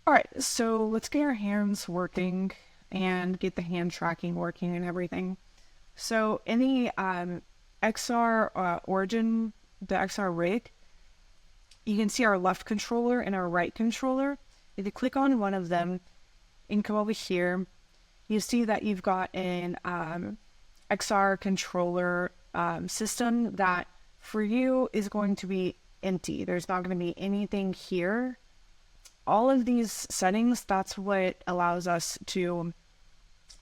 All right, so let's get our hands working and get the hand tracking working and everything. So in the XR origin, the XR rig, you can see our left controller and our right controller. If you click on one of them and come over here, you see that you've got an XR controller system that for you is going to be empty. There's not going to be anything here. All of these settings, that's what allows us to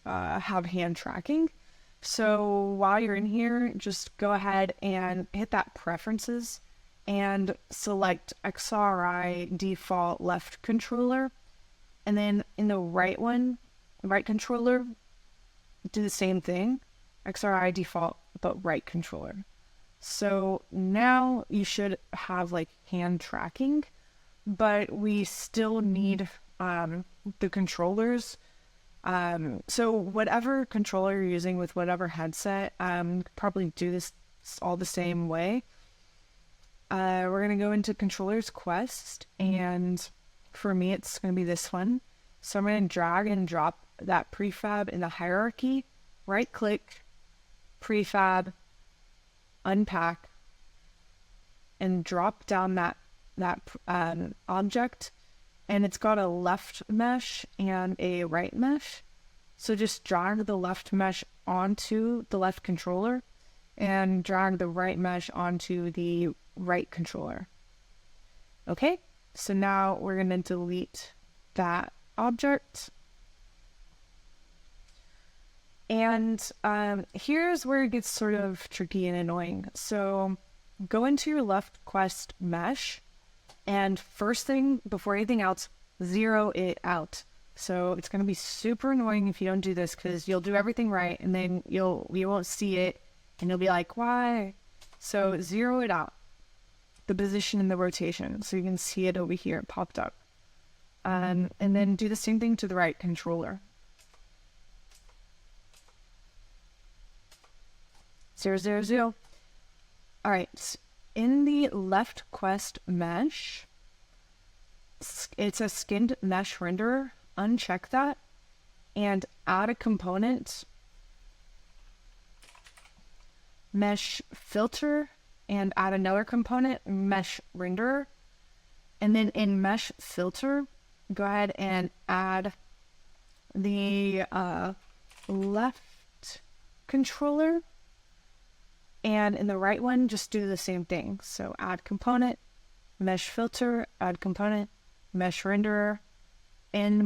have hand tracking. So while you're in here, just go ahead and hit that preferences and select XRI default left controller. And then in the right one, right controller, do the same thing, XRI default, but right controller. So now you should have like hand tracking, but we still need the controllers. So whatever controller you're using with whatever headset, probably do this all the same way. We're going to go into controllers quest, and for me, it's going to be this one. So I'm going to drag and drop that prefab in the hierarchy, right click, prefab, unpack, and drop down that object, and it's got a left mesh and a right mesh. So just drag the left mesh onto the left controller and drag the right mesh onto the right controller. Okay, so now we're going to delete that object. And here's where it gets sort of tricky and annoying. So go into your left quest mesh, and first thing, before anything else, zero it out. So it's going to be super annoying if you don't do this, because you'll do everything right and then you won't see it and you'll be like, why? So zero it out, the position and the rotation, so you can see it over here, it popped up. And then do the same thing to the right controller. 0, 0, 0. All right, in the left quest mesh, it's a skinned mesh renderer. Uncheck that and add a component, mesh filter, and add another component, mesh renderer. And then in mesh filter, go ahead and add the left controller. And in the right one, just do the same thing. So add component, mesh filter, add component, mesh renderer. In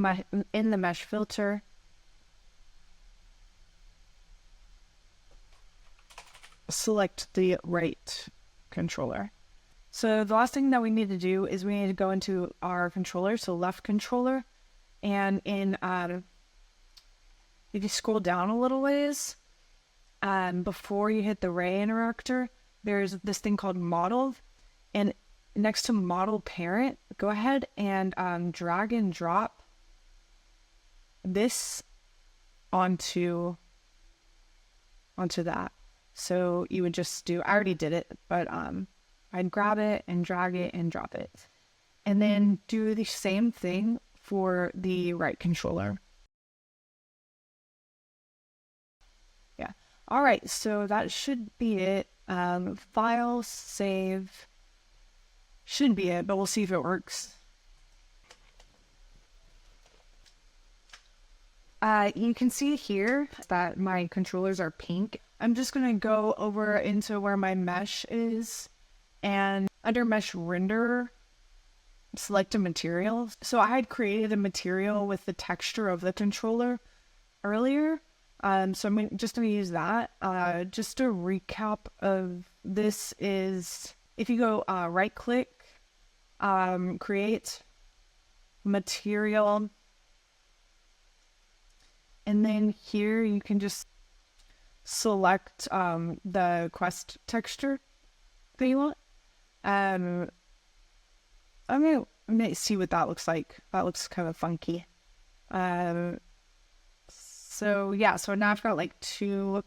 the mesh filter, select the right controller. So the last thing that we need to do is we need to go into our controller, so left controller, and in if you scroll down a little ways, before you hit the ray interactor, there's this thing called model, and next to model parent, go ahead and drag and drop this onto that. So you would just do, I already did it, but I'd grab it and drag it and drop it. And then do the same thing for the right controller. Yeah. All right, so that should be it. File, save, should be it, but we'll see if it works. You can see here that my controllers are pink. I'm just going to go over into where my mesh is, and under mesh render, select a material. So I had created a material with the texture of the controller earlier. So I'm just going to use that. Just a recap of this is, if you go right click, create material, and then here you can just select the quest texture that you want. I'm gonna see what that looks like. That looks kind of funky. So yeah, so now I've got like two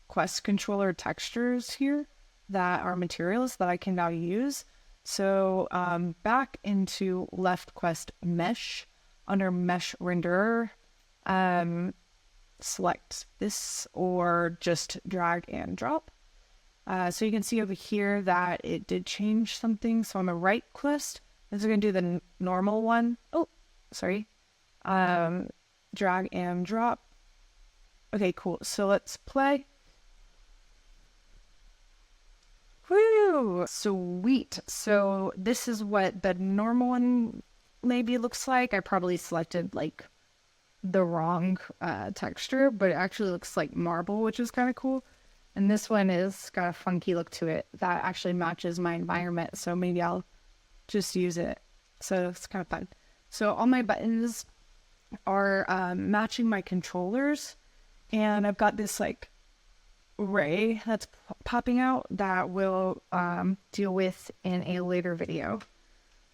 quest controller textures here that are materials that I can now use. So back into left quest mesh, under mesh renderer, select this or just drag and drop. So you can see over here that it did change something. So on the right quest, this is going to do the normal one. Oh, sorry. Drag and drop. Okay, cool. So let's play. Woo! Sweet. So this is what the normal one maybe looks like. I probably selected like the wrong texture, but it actually looks like marble, which is kind of cool. And this one is got a funky look to it that actually matches my environment. So maybe I'll just use it. So it's kind of fun. So all my buttons are matching my controllers. And I've got this like ray that's popping out that we'll deal with in a later video.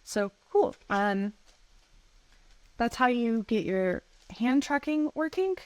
So cool. That's how you get your hand tracking working.